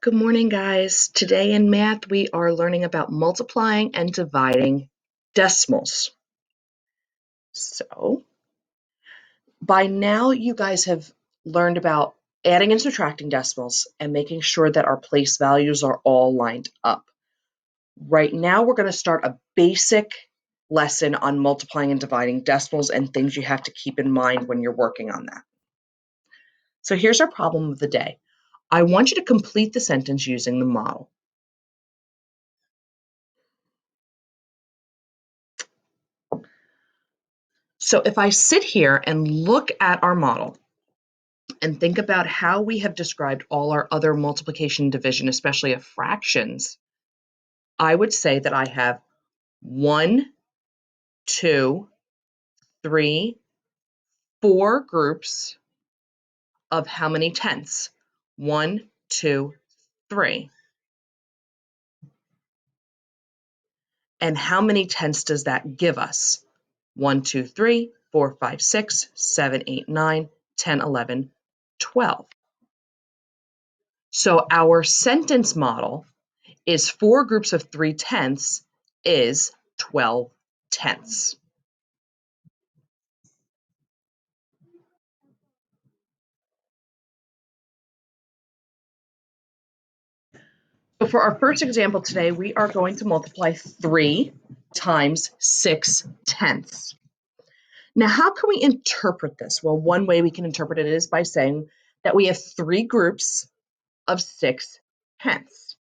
Good morning, guys. Today in math, we are learning about multiplying and dividing decimals. So, by now, you guys have learned about adding and subtracting decimals and making sure that our place values are all lined up. Right now, we're going to start a basic lesson on multiplying and dividing decimals and things you have to keep in mind when you're working on that. So, here's our problem of the day. I want you to complete the sentence using the model. So if I sit here and look at our model and think about how we have described all our other multiplication and division, especially of fractions, I would say that I have 1, 2, 3, 4 groups of how many tenths? 1, 2, 3. And how many tenths does that give us? 1, 2, 3, 4, 5, 6, 7, 8, 9, 10, 11, 12. So our sentence model is 4 groups of 3 tenths is 12 tenths. So for our first example today, we are going to multiply 3 times 6 tenths. Now, how can we interpret this? Well, one way we can interpret it is by saying that we have 3 groups of 6 tenths.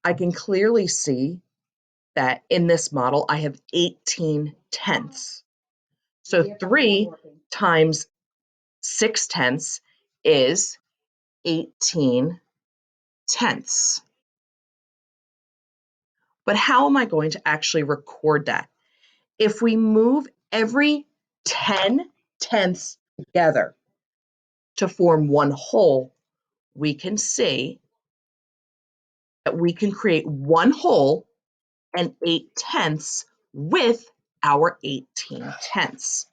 I can clearly see that in this model, I have 18 tenths. So 3 times 6 tenths is 18 tenths. But how am I going to actually record that? If we move every 10 tenths together to form one whole, we can see that we can create one whole and 8 tenths with our 18 tenths.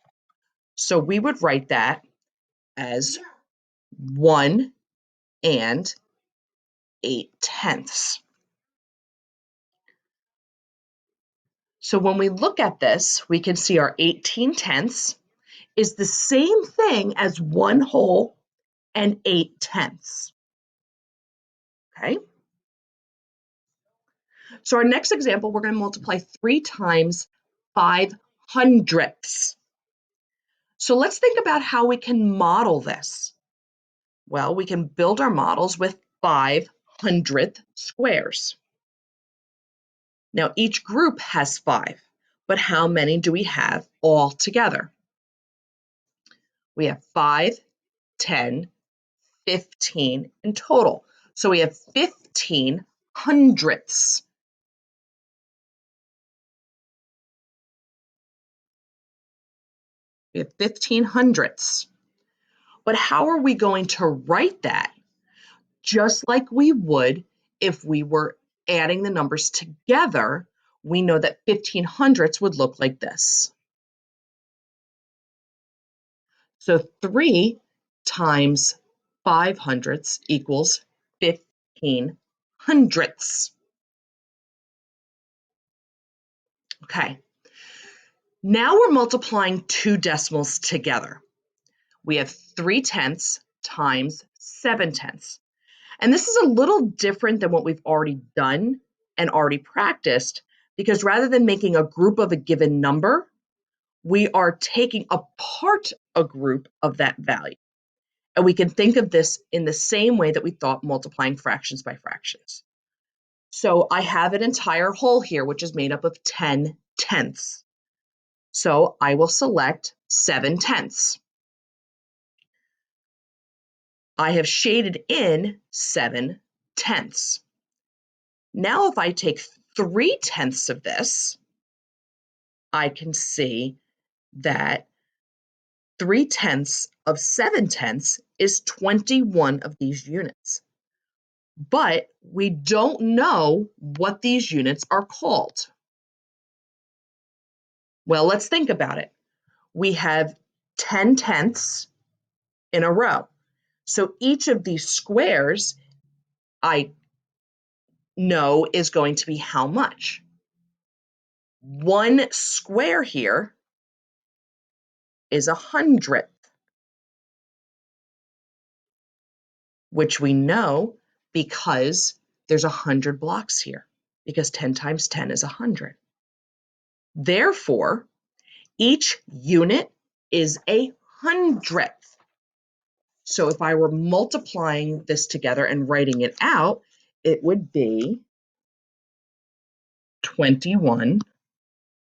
So we would write that as 1 and 8 tenths. So when we look at this, we can see our 18 tenths is the same thing as one whole and 8 tenths. Okay? So our next example, we're going to multiply 3 times 5 hundredths. So let's think about how we can model this. Well, we can build our models with 500th squares. Now, each group has 5, but how many do we have all together? We have 5, 10, 15 in total. So we have 15 hundredths. We have 15 hundredths. But how are we going to write that? Just like we would if we were adding the numbers together, we know that 15 hundredths would look like this. So 3 times 5 hundredths equals 15 hundredths. Okay, now we're multiplying 2 decimals together. We have 3 tenths times 7 tenths. And this is a little different than what we've already done and already practiced, because rather than making a group of a given number, we are taking apart a group of that value. And we can think of this in the same way that we thought multiplying fractions by fractions. So I have an entire whole here, which is made up of 10 tenths. So I will select 7 tenths. I have shaded in 7 tenths. Now, if I take 3 tenths of this, I can see that 3 tenths of 7 tenths is 21 of these units. But we don't know what these units are called. Well, let's think about it. We have 10 tenths in a row. So each of these squares I know is going to be how much? 1 square here is 100th, which we know because there's 100 blocks here, because 10 times 10 is 100. Therefore, each unit is a 100th. So if I were multiplying this together and writing it out, it would be 21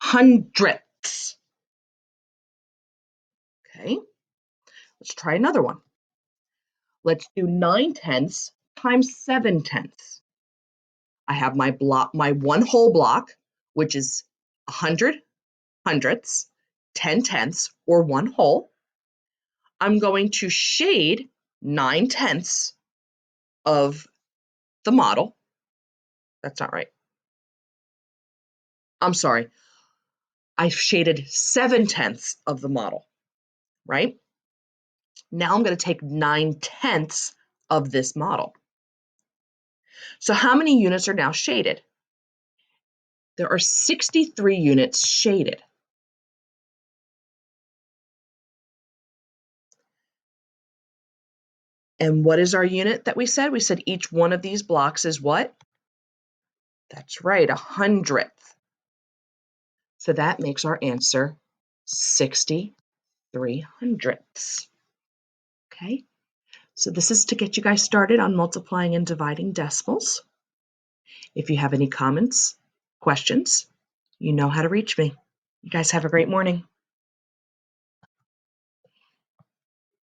hundredths. Okay, let's try another one. Let's do 9 tenths times 7 tenths. I have my block, my one whole block, which is 100 hundredths, 10 tenths, or 1 whole. I'm going to shade 9 tenths of the model. That's not right. I'm sorry. I shaded 7 tenths of the model, right? Now I'm going to take 9 tenths of this model. So how many units are now shaded? There are 63 units shaded. And what is our unit that we said? We said each one of these blocks is what? That's right, 100th. So that makes our answer 63 hundredths. Okay, so this is to get you guys started on multiplying and dividing decimals. If you have any comments, questions, you know how to reach me. You guys have a great morning.